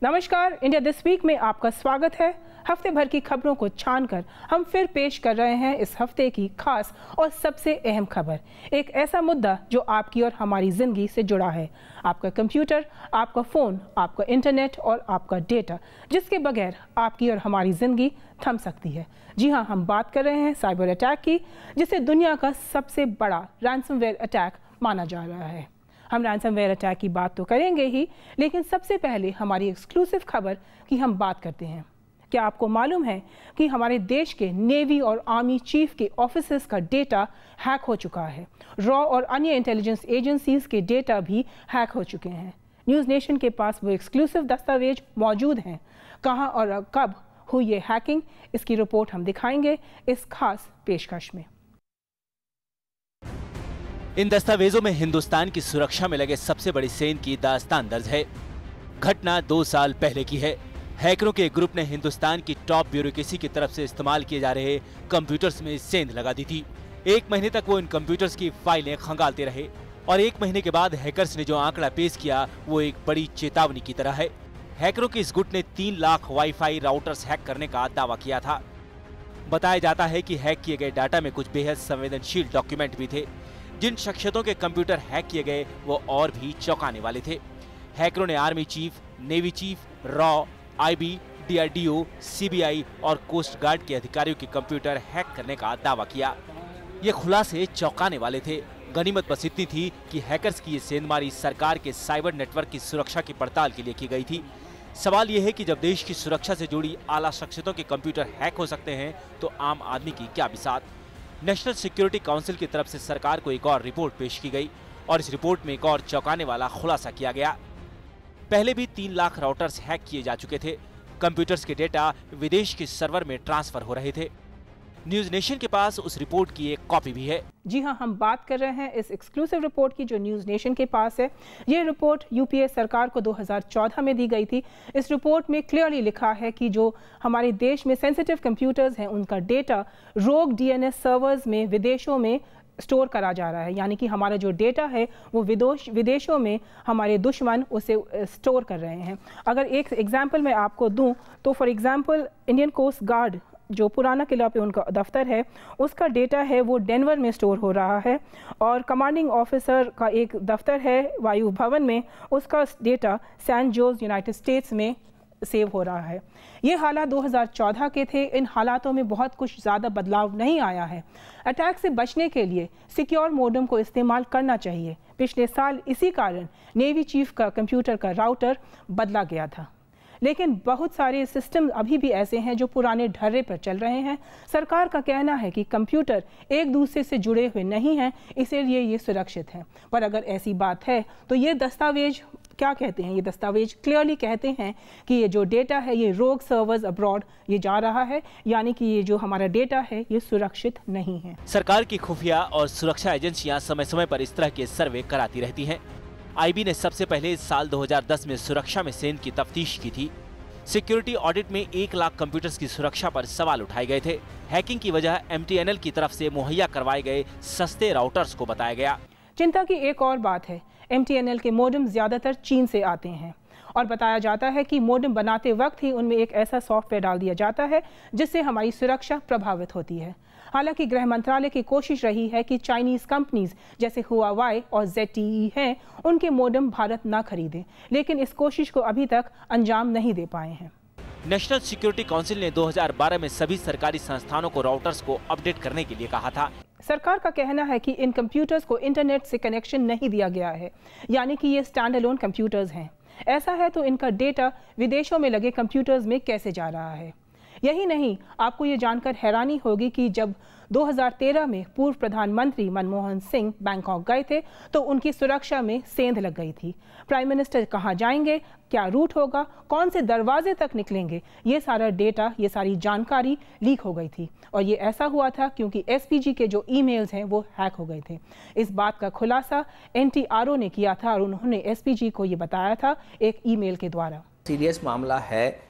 नमस्कार, India this week में आपका स्वागत है। हफ्ते भर की खबरों को छानकर हम फिर पेश कर रहे हैं इस हफ्ते की खास और सबसे अहम खबर। एक ऐसा मुद्दा जो आपकी और हमारी जिंदगी से जुड़ा है। आपका कंप्यूटर, आपका फ़ोन, आपका इंटरनेट और आपका डेटा, जिसके बगैर आपकी और हमारी ज़िंदगी थम सकती है। जी हाँ, हम बात कर रहे हैं साइबर अटैक की, जिसे दुनिया का सबसे बड़ा रैंसमवेयर अटैक माना जा रहा है। हम रैंसमवेयर अटैक की बात तो करेंगे ही, लेकिन सबसे पहले हमारी एक्सक्लूसिव खबर की हम बात करते हैं। क्या आपको मालूम है कि हमारे देश के नेवी और आर्मी चीफ के ऑफिसर्स का डेटा हैक हो चुका है। रॉ और अन्य इंटेलिजेंस एजेंसीज के डेटा भी हैक हो चुके हैं। न्यूज़ नेशन के पास वो एक्सक्लूसिव दस्तावेज मौजूद हैं। कहां और कब हुई ये हैकिंग, इसकी रिपोर्ट हम दिखाएंगे इस खास पेशकश में। इन दस्तावेजों में हिंदुस्तान की सुरक्षा में लगे सबसे बड़ी सेंध की दास्तान दर्ज है। घटना 2 साल पहले की है। हैकरों के एक ग्रुप ने हिंदुस्तान की टॉप ब्यूरोक्रेसी की तरफ से इस्तेमाल किए जा रहे कंप्यूटर्स में सेंध लगा दी थी। 1 महीने तक वो इन कंप्यूटर्स की फाइलें खंगालते रहे और 1 महीने के बाद हैकर्स ने जो आंकड़ा पेश किया वो एक बड़ी चेतावनी की तरह है। हैकरों के इस गुट ने 3 लाख वाईफाई राउटर्स हैक करने का दावा किया था। बताया जाता है कि हैक किए गए डाटा में कुछ बेहद संवेदनशील डॉक्यूमेंट भी थे। जिन शख्सियतों के कंप्यूटर हैक किए गए वो और भी चौंकाने वाले थे। हैकरों ने army chief, navy chief, raw, IB, DRDO, CBI और कोस्ट गार्ड के अधिकारियों के कंप्यूटर हैक करने का दावा किया। ये खुलासे चौंकाने वाले थे। गनीमत बस इतनी थी कि हैकर्स की ये सेंधमारी सरकार के साइबर नेटवर्क की सुरक्षा की पड़ताल के लिए की गई थी। सवाल ये है कि जब देश की सुरक्षा से जुड़ी आला शख्सियतों के कंप्यूटर हैक हो सकते हैं तो आम आदमी की क्या बिसात। नेशनल सिक्योरिटी काउंसिल की तरफ से सरकार को एक और रिपोर्ट पेश की गई और इस रिपोर्ट में एक और चौंकाने वाला खुलासा किया गया। पहले भी 3 लाख राउटर्स हैक किए जा चुके थे। कंप्यूटर्स के डेटा विदेश के सर्वर में ट्रांसफर हो रहे थे। न्यूज़ नेशन के पास उस रिपोर्ट की एक कॉपी भी है। जी हाँ, हम बात कर रहे हैं इस एक्सक्लूसिव रिपोर्ट की जो न्यूज़ नेशन के पास है। ये रिपोर्ट यूपीए सरकार को 2014 में दी गई थी। इस रिपोर्ट में क्लियरली लिखा है कि जो हमारे देश में सेंसिटिव कंप्यूटर्स हैं उनका डेटा रोग डीएनएस सर्वर्स में विदेशों में स्टोर करा जा रहा है। यानी कि हमारा जो डेटा है वो विदेशों में हमारे दुश्मन उसे स्टोर कर रहे हैं। अगर एक एग्जाम्पल मैं आपको दूं तो for example Indian coast guard जो पुराना किला पे उनका दफ्तर है उसका डेटा है वो डेनवर में स्टोर हो रहा है और कमांडिंग ऑफिसर का एक दफ्तर है वायु भवन में, उसका data San Jose United States में सेव हो रहा है। ये हालात 2014 के थे। इन हालातों में बहुत कुछ ज़्यादा बदलाव नहीं आया है। अटैक से बचने के लिए सिक्योर मोडम को इस्तेमाल करना चाहिए। पिछले साल इसी कारण नेवी चीफ का कंप्यूटर का राउटर बदला गया था, लेकिन बहुत सारे सिस्टम अभी भी ऐसे हैं जो पुराने ढर्रे पर चल रहे हैं। सरकार का कहना है कि कंप्यूटर एक दूसरे से जुड़े हुए नहीं हैं, इसीलिए ये सुरक्षित हैं। पर अगर ऐसी बात है तो ये दस्तावेज क्या कहते हैं? ये दस्तावेज क्लियरली कहते हैं कि ये जो डेटा है ये रोग सर्वर्स अब्रॉड ये जा रहा है, यानी कि ये जो हमारा डेटा है ये सुरक्षित नहीं है। सरकार की खुफिया और सुरक्षा एजेंसियां समय समय पर इस तरह के सर्वे कराती रहती हैं। आईबी ने सबसे पहले इस साल 2010 में सुरक्षा में सेंध की तफ्तीश की थी। सिक्योरिटी ऑडिट में 1 लाख कंप्यूटर्स की सुरक्षा पर सवाल उठाए गए थे। हैकिंग की वजह एमटीएनएल की तरफ से मुहैया करवाए गए सस्ते राउटर्स को बताया गया। चिंता की एक और बात है, एमटीएनएल के मोडेम ज्यादातर चीन से आते हैं और बताया जाता है कि मोडेम बनाते वक्त ही उनमें एक ऐसा सॉफ्टवेयर डाल दिया जाता है जिससे हमारी सुरक्षा प्रभावित होती है। हालांकि गृह मंत्रालय की कोशिश रही है कि चाइनीज कंपनीज जैसे हुआवाई और ZTE हैं उनके मोडेम भारत ना खरीदें, लेकिन इस कोशिश को अभी तक अंजाम नहीं दे पाए हैं। नेशनल सिक्योरिटी काउंसिल ने 2012 में सभी सरकारी संस्थानों को राउटर्स को अपडेट करने के लिए कहा था। सरकार का कहना है कि इन कंप्यूटर्स को इंटरनेट से कनेक्शन नहीं दिया गया है, यानी कि ये स्टैंड अलोन कंप्यूटर्स हैं। ऐसा है तो इनका डेटा विदेशों में लगे कंप्यूटर्स में कैसे जा रहा है? यही नहीं, आपको ये जानकर हैरानी होगी कि जब 2013 में पूर्व प्रधानमंत्री मनमोहन सिंह बैंकॉक गए थे तो उनकी सुरक्षा में सेंध लग गई थी। प्राइम मिनिस्टर कहाँ जाएंगे, क्या रूट होगा, कौन से दरवाजे तक निकलेंगे, ये सारा डेटा, ये सारी जानकारी लीक हो गई थी। और ये ऐसा हुआ था क्योंकि एसपीजी के जो ईमेल्स हैं वो हैक हो गए थे। इस बात का खुलासा NTRO ने किया था और उन्होंने एसपीजी को ये बताया था एक ईमेल के द्वारा। सीरियस मामला है,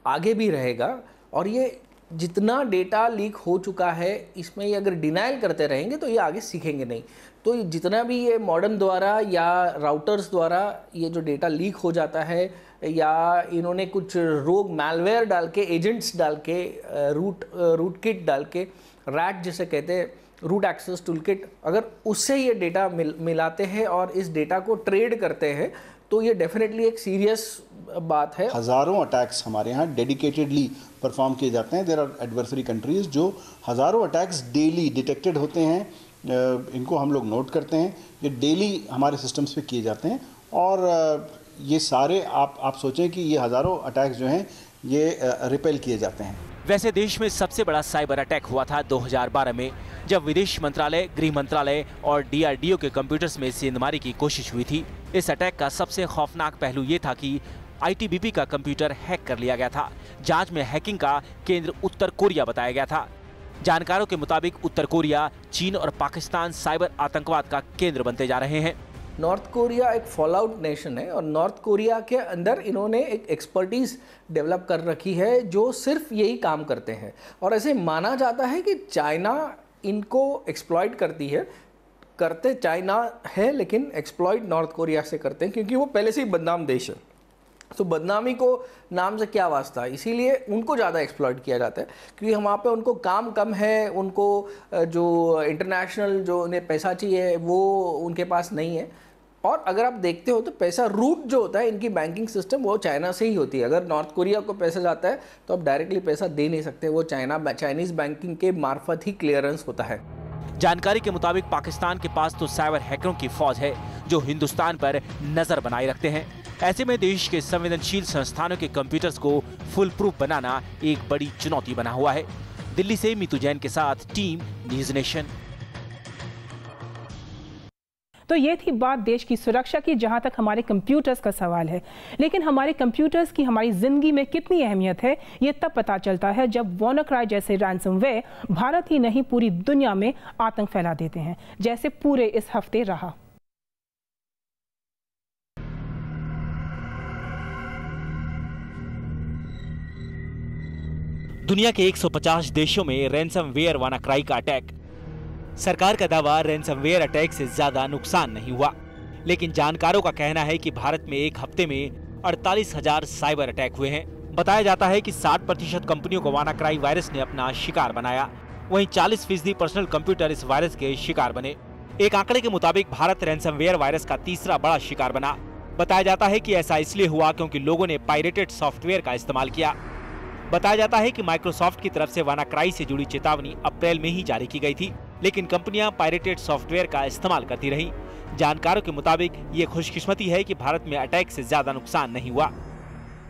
आगे भी रहेगा और ये जितना डेटा लीक हो चुका है इसमें ये अगर डिनाइल करते रहेंगे तो ये आगे सीखेंगे नहीं। तो जितना भी ये मॉडेम द्वारा या राउटर्स द्वारा ये जो डेटा लीक हो जाता है या इन्होंने कुछ रोग मैलवेयर डाल के, एजेंट्स डाल के, रूट किट डाल के, रैट जिसे कहते हैं रूट एक्सेस टूल किट, अगर उससे ये डेटा मिलाते हैं और इस डेटा को ट्रेड करते हैं तो ये डेफिनेटली एक सीरियस बात है। हज़ारों अटैक्स हमारे यहाँ डेडिकेटेडली परफॉर्म किए जाते हैं। देयर आर एडवर्सरी कंट्रीज़ जो हज़ारों अटैक्स डेली डिटेक्टेड होते हैं, इनको हम लोग नोट करते हैं, ये डेली हमारे सिस्टम्स पे किए जाते हैं और ये सारे आप सोचें कि ये हज़ारों अटैक्स जो हैं ये रिपेल किए जाते हैं। वैसे देश में सबसे बड़ा साइबर अटैक हुआ था 2012 में, जब विदेश मंत्रालय, गृह मंत्रालय और DRDO के कंप्यूटर्स में सेंधमारी की कोशिश हुई थी। इस अटैक का सबसे खौफनाक पहलू ये था कि ITBP का कंप्यूटर हैक कर लिया गया था। जांच में हैकिंग का केंद्र उत्तर कोरिया बताया गया था। जानकारों के मुताबिक उत्तर कोरिया, चीन और पाकिस्तान साइबर आतंकवाद का केंद्र बनते जा रहे हैं। नॉर्थ कोरिया एक फॉल आउट नेशन है और नॉर्थ कोरिया के अंदर इन्होंने एक एक्सपर्टीज़ डेवलप कर रखी है जो सिर्फ यही काम करते हैं। और ऐसे माना जाता है कि चाइना इनको एक्सप्लॉइट करती है, करते चाइना है लेकिन एक्सप्लॉइट नॉर्थ कोरिया से करते हैं क्योंकि वो पहले से ही बदनाम देश है। तो बदनामी को नाम से क्या वास्ता, इसीलिए उनको ज़्यादा एक्सप्लॉइट किया जाता है क्योंकि वहाँ पे उनको काम कम है, उनको जो इंटरनेशनल जो उन्हें पैसा चाहिए वो उनके पास नहीं है। और अगर आप देखते हो तो पैसा रूट जो होता है इनकी बैंकिंग सिस्टम वो चाइना से ही होती है। अगर नॉर्थ कोरिया को पैसा जाता है तो आप डायरेक्टली पैसा दे नहीं सकते, वो चाइनीज़ बैंकिंग के मार्फत ही क्लियरेंस होता है। जानकारी के मुताबिक पाकिस्तान के पास तो साइबर हैकरों की फौज है जो हिंदुस्तान पर नजर बनाए रखते हैं। ऐसे में देश के संवेदनशील संस्थानों के कंप्यूटर्स को फुल प्रूफ बनाना एक बड़ी चुनौती बना हुआ है। दिल्ली से मीतू जैन के साथ टीम न्यूज़ नेशन। तो ये थी बात देश की सुरक्षा की, जहां तक हमारे कंप्यूटर्स का सवाल है। लेकिन हमारे कंप्यूटर्स की हमारी जिंदगी में कितनी अहमियत है ये तब पता चलता है जब WannaCry जैसे रैंसमवेयर भारत ही नहीं पूरी दुनिया में आतंक फैला देते हैं, जैसे पूरे इस हफ्ते रहा। दुनिया के 150 देशों में रैंसमवेयर WannaCry का अटैक। सरकार का दावा रैंसमवेयर अटैक से ज्यादा नुकसान नहीं हुआ, लेकिन जानकारों का कहना है कि भारत में एक हफ्ते में 48,000 साइबर अटैक हुए हैं। बताया जाता है कि 60% कंपनियों को WannaCry वायरस ने अपना शिकार बनाया, वहीं 40% पर्सनल कंप्यूटर इस वायरस के शिकार बने। एक आंकड़े के मुताबिक भारत रैंसमवेयर वायरस का तीसरा बड़ा शिकार बना। बताया जाता है कि ऐसा इसलिए हुआ क्योंकि लोगों ने पायरेटेड सॉफ्टवेयर का इस्तेमाल किया। बताया जाता है कि माइक्रोसॉफ्ट की तरफ से WannaCry से जुड़ी चेतावनी अप्रैल में ही जारी की गई थी, लेकिन कंपनियां पायरेटेड सॉफ्टवेयर का इस्तेमाल करती रहीं। जानकारों के मुताबिक ये खुशकिस्मती है कि भारत में अटैक से ज्यादा नुकसान नहीं हुआ।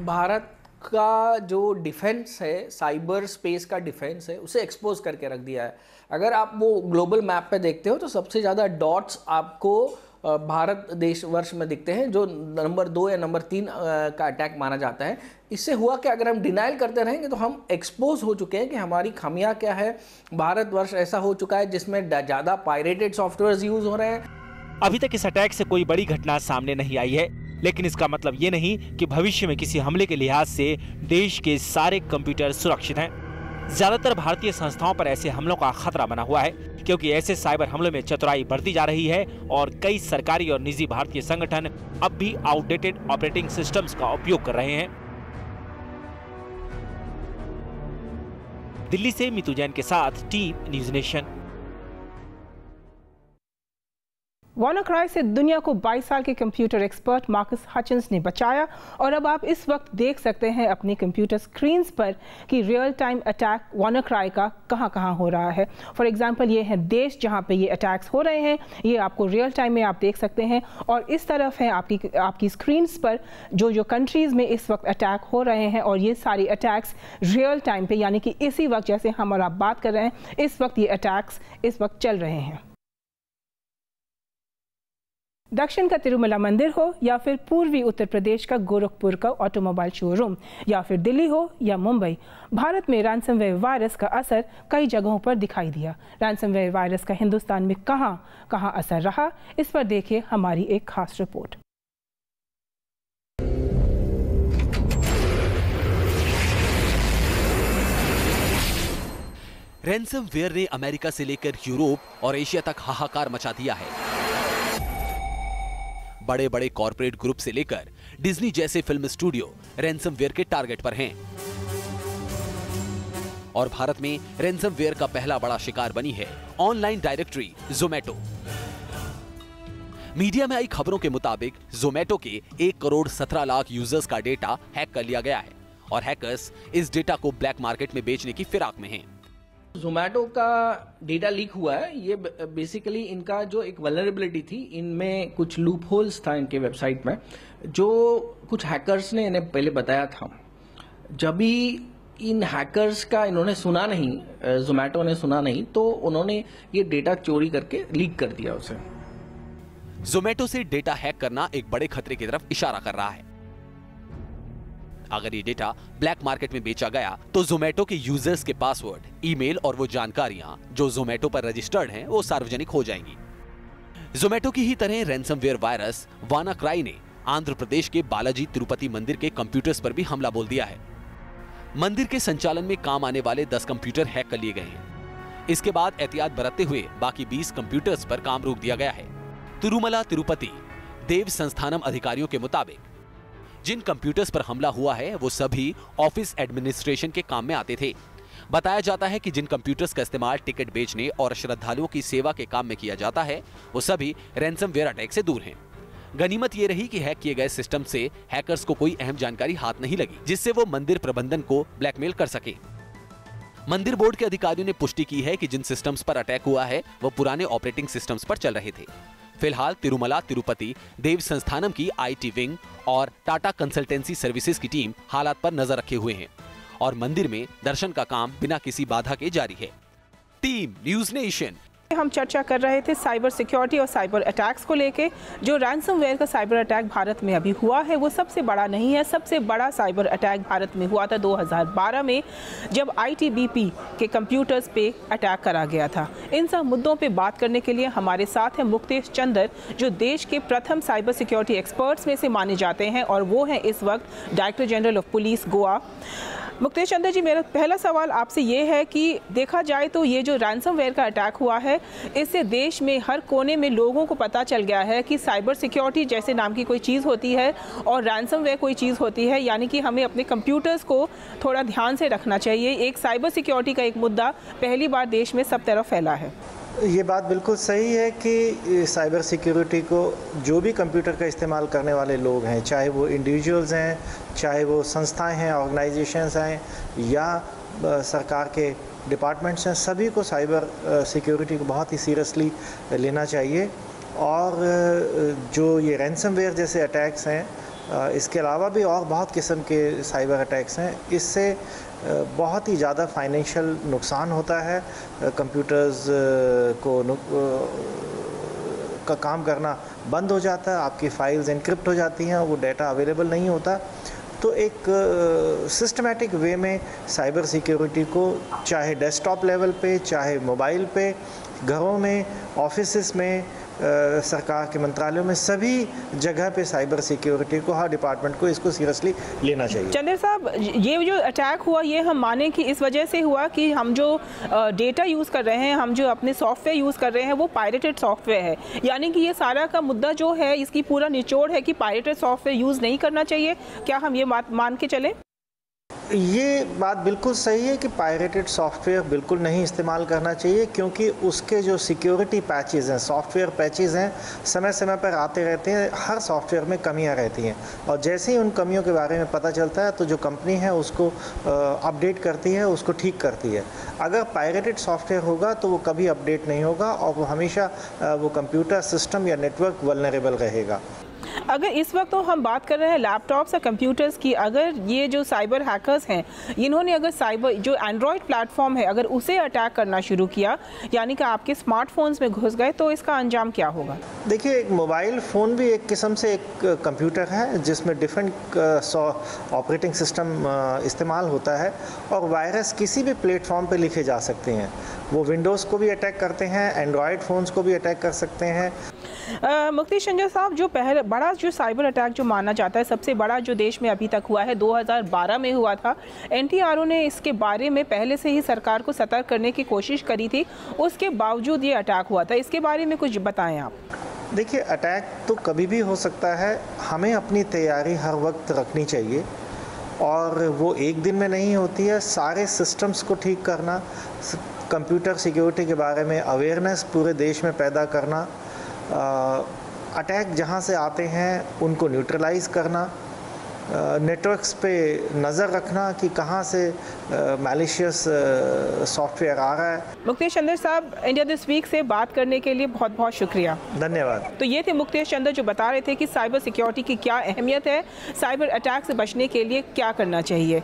भारत का जो डिफेंस है, साइबर स्पेस का डिफेंस है, उसे एक्सपोज करके रख दिया है। अगर आप वो ग्लोबल मैप पे देखते हो तो सबसे ज़्यादा डॉट्स आपको भारत देश वर्ष में दिखते हैं, जो नंबर 2 या नंबर 3 का अटैक माना जाता है। इससे हुआ कि अगर हम डिनाइल करते रहेंगे तो हम एक्सपोज हो चुके हैं कि हमारी खामियां क्या है। भारतवर्ष ऐसा हो चुका है जिसमें ज़्यादा पायरेटेड सॉफ्टवेयर यूज हो रहे हैं। अभी तक इस अटैक से कोई बड़ी घटना सामने नहीं आई है, लेकिन इसका मतलब ये नहीं कि भविष्य में किसी हमले के लिहाज से देश के सारे कंप्यूटर सुरक्षित हैं। ज्यादातर भारतीय संस्थाओं पर ऐसे हमलों का खतरा बना हुआ है, क्योंकि ऐसे साइबर हमलों में चतुराई बढ़ती जा रही है और कई सरकारी और निजी भारतीय संगठन अब भी आउटडेटेड ऑपरेटिंग सिस्टम्स का उपयोग कर रहे हैं। दिल्ली से मीतू जैन के साथ टीम न्यूज़ नेशन। WannaCry से दुनिया को 22 साल के कंप्यूटर एक्सपर्ट मार्कस हचिंस ने बचाया और अब आप इस वक्त देख सकते हैं अपने कंप्यूटर स्क्रीन्स पर कि रियल टाइम अटैक WannaCry का कहां हो रहा है। फॉर एग्जांपल ये है देश जहां पे ये अटैक्स हो रहे हैं, ये आपको रियल टाइम में आप देख सकते हैं। और इस तरफ है आपकी स्क्रीन्स पर जो कंट्रीज़ में इस वक्त अटैक हो रहे हैं, और ये सारी अटैक्स रियल टाइम पर, यानी कि इसी वक्त जैसे हम और आप बात कर रहे हैं, इस वक्त ये अटैक्स इस वक्त चल रहे हैं। दक्षिण का तिरुमला मंदिर हो या फिर पूर्वी उत्तर प्रदेश का गोरखपुर का ऑटोमोबाइल शोरूम या फिर दिल्ली हो या मुंबई, भारत में रैंसमवेयर वायरस का असर कई जगहों पर दिखाई दिया। रैंसमवेयर वायरस का हिंदुस्तान में कहां असर रहा, इस पर देखिए हमारी एक खास रिपोर्ट। रैनसमवेयर ने अमेरिका से लेकर यूरोप और एशिया तक हाहाकार मचा दिया है। बड़े बड़े कॉर्पोरेट ग्रुप से लेकर डिज्नी जैसे फिल्म स्टूडियो रैनसमवेयर के टारगेट पर हैं। और भारत में रैनसमवेयर का पहला बड़ा शिकार बनी है ऑनलाइन डायरेक्टरी ज़ोमैटो। मीडिया में आई खबरों के मुताबिक ज़ोमैटो के 1 करोड़ 17 लाख यूजर्स का डेटा हैक कर लिया गया है और हैकर्स इस डेटा को ब्लैक मार्केट में बेचने की फिराक में हैं। ज़ोमैटो का डेटा लीक हुआ है। ये बेसिकली इनका जो एक वल्नरेबिलिटी थी, इनमें कुछ लूप होल्स था इनके वेबसाइट में, जो कुछ हैकर्स ने इन्हें पहले बताया था। जब भी इन हैकर्स का इन्होंने सुना नहीं, ज़ोमैटो ने सुना नहीं, तो उन्होंने ये डेटा चोरी करके लीक कर दिया उसे। ज़ोमैटो से डेटा हैक करना एक बड़े खतरे की तरफ इशारा कर रहा है। अगर ये डेटा ब्लैक मार्केट में बेचा गया तो ज़ोमैटो के यूजर्स के पासवर्ड, ईमेल और वो जानकारियां जो ज़ोमैटो पर रजिस्टर्ड हैं, वो सार्वजनिक हो जाएंगी। ज़ोमैटो की ही तरह रैनसमवेयर वायरस वानाक्राई ने आंध्र प्रदेश के बालाजी तिरुपति मंदिर के कंप्यूटर्स पर भी हमला बोल दिया है। मंदिर के संचालन में काम आने वाले 10 कंप्यूटर हैक कर लिए गए हैं। इसके बाद एहतियात बरतते हुए बाकी 20 कंप्यूटर्स पर काम रोक दिया गया है। तिरुमला तिरुपति देव संस्थानम अधिकारियों के मुताबिक जिन कंप्यूटर्स पर हमला हुआ है वो सभी ऑफिस एडमिनिस्ट्रेशन के काम में आते थे। बताया जाता है कि जिन कंप्यूटर्स का इस्तेमाल टिकट बेचने और श्रद्धालुओं की सेवा के काम में किया जाता है वो सभी रैनसमवेयर अटैक से दूर हैं। गनीमत ये रही कि हैक किए गए सिस्टम से हैकर्स को कोई अहम जानकारी हाथ नहीं लगी जिससे वो मंदिर प्रबंधन को ब्लैकमेल कर सके। मंदिर बोर्ड के अधिकारियों ने पुष्टि की है कि जिन सिस्टम्स पर अटैक हुआ है वो पुराने ऑपरेटिंग सिस्टम्स पर चल रहे थे। फिलहाल तिरुमला तिरुपति देव संस्थानम की आईटी विंग और टाटा कंसल्टेंसी सर्विसेज की टीम हालात पर नजर रखे हुए हैं और मंदिर में दर्शन का काम बिना किसी बाधा के जारी है। Team news nation. हम चर्चा कर रहे थे साइबर सिक्योरिटी और साइबर अटैक्स को लेके। जो रैनसमवेयर का साइबर अटैक भारत में अभी हुआ है वो सबसे बड़ा नहीं है। सबसे बड़ा साइबर अटैक भारत में हुआ था 2012 में, जब आईटीबीपी के कंप्यूटर्स पे अटैक करा गया था। इन सब मुद्दों पे बात करने के लिए हमारे साथ हैं मुक्तेश चंदर, जो देश के प्रथम साइबर सिक्योरिटी एक्सपर्ट्स में से माने जाते हैं और वो हैं इस वक्त director general of police Goa. Muktesh Chander ji, मेरा पहला सवाल आपसे ये है कि देखा जाए तो ये जो रैनसमवेयर का अटैक हुआ है, इससे देश में हर कोने में लोगों को पता चल गया है कि साइबर सिक्योरिटी जैसे नाम की कोई चीज़ होती है और रैनसमवेयर कोई चीज़ होती है, यानी कि हमें अपने कंप्यूटर्स को थोड़ा ध्यान से रखना चाहिए। एक साइबर सिक्योरिटी का एक मुद्दा पहली बार देश में सब तरफ फैला है। ये बात बिल्कुल सही है कि साइबर सिक्योरिटी को जो भी कंप्यूटर का इस्तेमाल करने वाले लोग हैं, चाहे वो इंडिविजुअल्स हैं, चाहे वो संस्थाएं हैं, ऑर्गेनाइजेशंस हैं या सरकार के डिपार्टमेंट्स हैं, सभी को साइबर सिक्योरिटी को बहुत ही सीरियसली लेना चाहिए। और जो ये रैनसमवेयर जैसे अटैक्स हैं, इसके अलावा भी और बहुत किस्म के साइबर अटैक्स हैं, इससे बहुत ही ज़्यादा फाइनेंशियल नुकसान होता है। कंप्यूटर्स का काम करना बंद हो जाता है, आपकी फाइल्स एनक्रिप्ट हो जाती हैं, वो डाटा अवेलेबल नहीं होता। तो एक सिस्टमैटिक वे में साइबर सिक्योरिटी को चाहे डेस्कटॉप लेवल पे, चाहे मोबाइल पे, घरों में, ऑफिसेस में, सरकार के मंत्रालयों में, सभी जगह पे साइबर सिक्योरिटी को, हर डिपार्टमेंट को इसको सीरियसली लेना चाहिए। चंदर साहब, ये जो अटैक हुआ ये हम माने कि इस वजह से हुआ कि हम जो डेटा यूज़ कर रहे हैं, हम जो अपने सॉफ्टवेयर यूज़ कर रहे हैं वो पायरेटेड सॉफ्टवेयर है, यानी कि ये सारा का मुद्दा जो है इसकी पूरा निचोड़ है कि पायरेटेड सॉफ्टवेयर यूज़ नहीं करना चाहिए। क्या हम ये बात मान के चलें? ये बात बिल्कुल सही है कि पायरेटेड सॉफ्टवेयर बिल्कुल नहीं इस्तेमाल करना चाहिए, क्योंकि उसके जो सिक्योरिटी पैचेस हैं, सॉफ्टवेयर पैचेस हैं, समय समय पर आते रहते हैं। हर सॉफ्टवेयर में कमियां रहती हैं और जैसे ही उन कमियों के बारे में पता चलता है तो जो कंपनी है उसको अपडेट करती है, उसको ठीक करती है। अगर पायरेटेड सॉफ्टवेयर होगा तो वो कभी अपडेट नहीं होगा और वो हमेशा वो कंप्यूटर सिस्टम या नेटवर्क वल्नरेबल रहेगा। अगर इस वक्त तो हम बात कर रहे हैं लैपटॉप्स और कंप्यूटर्स की, अगर ये जो साइबर हैकर्स हैं इन्होंने अगर साइबर जो एंड्रॉयड प्लेटफॉर्म है अगर उसे अटैक करना शुरू किया, यानी कि आपके स्मार्टफोन्स में घुस गए, तो इसका अंजाम क्या होगा? देखिए, एक मोबाइल फ़ोन भी एक किस्म से एक कंप्यूटर है जिसमें डिफरेंट ऑपरेटिंग सिस्टम इस्तेमाल होता है और वायरस किसी भी प्लेटफॉर्म पे लिखे जा सकते हैं। वो विंडोज़ को भी अटैक करते हैं, एंड्रॉयड फ़ोन्स को भी अटैक कर सकते हैं। मुफ्ती शंजर साहब, जो पहले बड़ा जो साइबर अटैक जो माना जाता है, सबसे बड़ा जो देश में अभी तक हुआ है 2012 में हुआ था। NTRO ने इसके बारे में पहले से ही सरकार को सतर्क करने की कोशिश करी थी, उसके बावजूद ये अटैक हुआ था। इसके बारे में कुछ बताएं आप। देखिए, अटैक तो कभी भी हो सकता है, हमें अपनी तैयारी हर वक्त रखनी चाहिए और वो एक दिन में नहीं होती है। सारे सिस्टम्स को ठीक करना, कंप्यूटर सिक्योरिटी के बारे में अवेयरनेस पूरे देश में पैदा करना, अटैक जहां से आते हैं उनको न्यूट्रलाइज करना, नेटवर्क्स पे नज़र रखना कि कहां से मैलिशियस सॉफ्टवेयर आ रहा है। मुक्तेश चंद्र साहब, इंडिया दिस वीक से बात करने के लिए बहुत बहुत शुक्रिया। धन्यवाद। तो ये थे मुक्तेश चंद्र जो बता रहे थे कि साइबर सिक्योरिटी की क्या अहमियत है, साइबर अटैक से बचने के लिए क्या करना चाहिए।